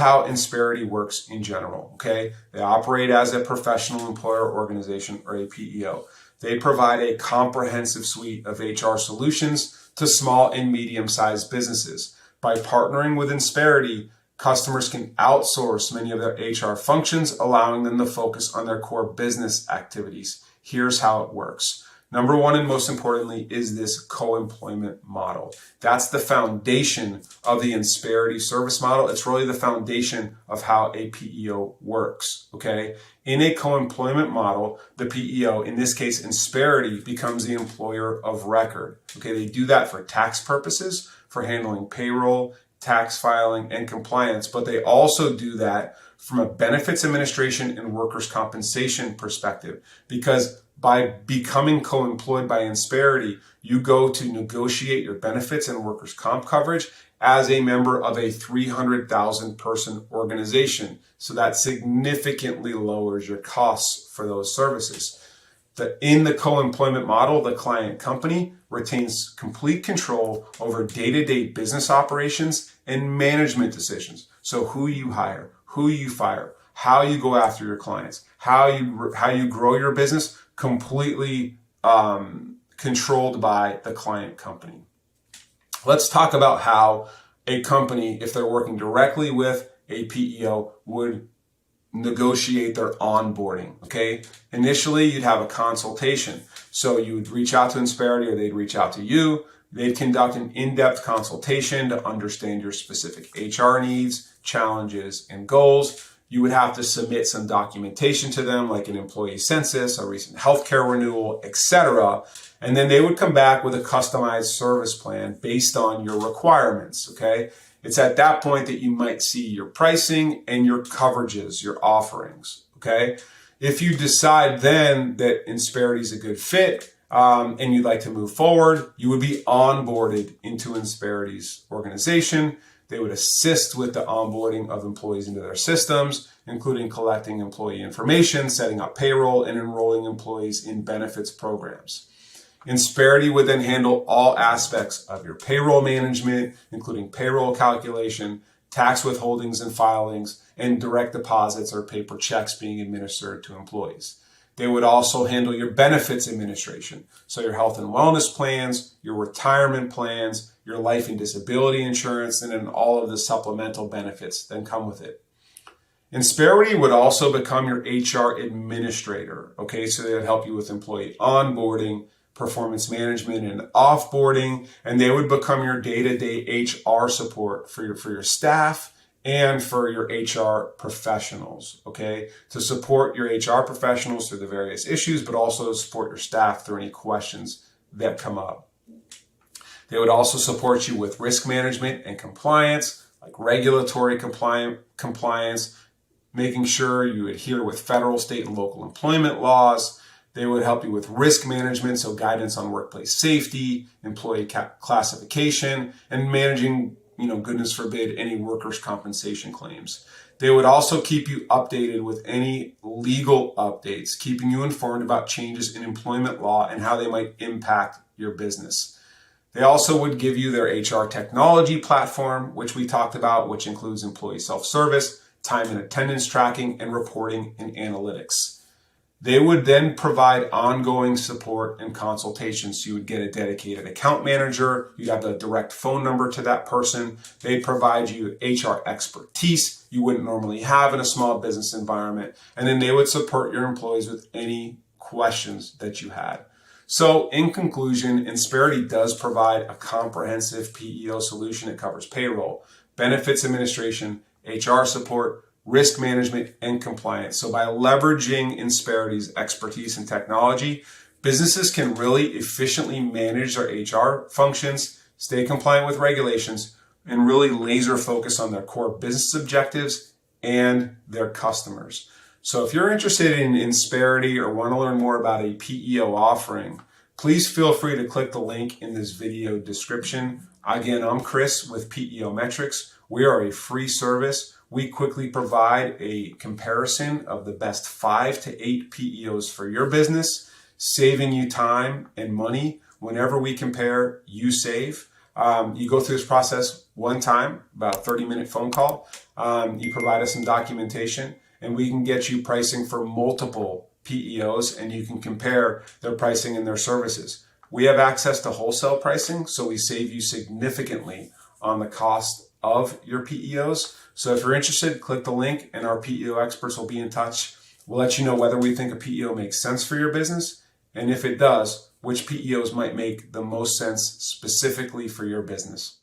how Insperity works in general, okay? They operate as a professional employer organization, or a PEO. They provide a comprehensive suite of HR solutions to small and medium-sized businesses. By partnering with Insperity, customers can outsource many of their HR functions, allowing them to focus on their core business activities. Here's how it works. Number one, and most importantly, is this co-employment model. That's the foundation of the Insperity service model. It's really the foundation of how a PEO works, okay? In a co-employment model, the PEO, in this case Insperity, becomes the employer of record. Okay, they do that for tax purposes, for handling payroll, tax filing, and compliance, but they also do that from a benefits administration and workers' compensation perspective, because by becoming co-employed by Insperity, you go to negotiate your benefits and workers' comp coverage as a member of a 300,000 person organization. So that significantly lowers your costs for those services. In the co-employment model, the client company retains complete control over day-to-day business operations and management decisions. So who you hire, who you fire, how you go after your clients, how you grow your business, completely controlled by the client company. Let's talk about how a company, if they're working directly with a PEO, would negotiate their onboarding, okay? Initially, you'd have a consultation. So you would reach out to Insperity, or they'd reach out to you. They'd conduct an in-depth consultation to understand your specific HR needs, challenges, and goals. You would have to submit some documentation to them, like an employee census, a recent healthcare renewal, etc. And then they would come back with a customized service plan based on your requirements, okay? It's at that point that you might see your pricing and your coverages, your offerings, okay? If you decide then that Insperity is a good fit and you'd like to move forward, you would be onboarded into Insperity's organization. They would assist with the onboarding of employees into their systems, including collecting employee information, setting up payroll, and enrolling employees in benefits programs. Insperity would then handle all aspects of your payroll management, including payroll calculation, tax withholdings and filings, and direct deposits or paper checks being administered to employees. They would also handle your benefits administration, so your health and wellness plans, your retirement plans, your life and disability insurance, and then all of the supplemental benefits that come with it. Insperity would also become your HR administrator, okay? So they would help you with employee onboarding, performance management, and offboarding, and they would become your day-to-day HR support for your staff and for your HR professionals, okay? To support your HR professionals through the various issues, but also to support your staff through any questions that come up. They would also support you with risk management and compliance, like regulatory compliance, making sure you adhere with federal, state, and local employment laws. They would help you with risk management, so guidance on workplace safety, employee classification, and managing, goodness forbid, any workers' compensation claims. They would also keep you updated with any legal updates, keeping you informed about changes in employment law and how they might impact your business. They also would give you their HR technology platform, which we talked about, which includes employee self-service, time and attendance tracking, and reporting and analytics. They would then provide ongoing support and consultations. So you would get a dedicated account manager. You'd have a direct phone number to that person. They'd provide you HR expertise you wouldn't normally have in a small business environment. And then they would support your employees with any questions that you had. So in conclusion, Insperity does provide a comprehensive PEO solution. It covers payroll, benefits administration, HR support, risk management, and compliance. So by leveraging Insperity's expertise in technology, businesses can really efficiently manage their HR functions, stay compliant with regulations, and really laser focus on their core business objectives and their customers. So if you're interested in Insperity or want to learn more about a PEO offering, please feel free to click the link in this video description. Again, I'm Chris with PEO Metrics. We are a free service. We quickly provide a comparison of the best 5 to 8 PEOs for your business, saving you time and money. Whenever we compare, you save. You go through this process one time, about a 30-minute phone call. You provide us some documentation, and we can get you pricing for multiple PEOs, and you can compare their pricing and their services. We have access to wholesale pricing, so we save you significantly on the cost of your PEOs. So if you're interested, click the link and our PEO experts will be in touch. We'll let you know whether we think a PEO makes sense for your business, and if it does, which PEOs might make the most sense specifically for your business.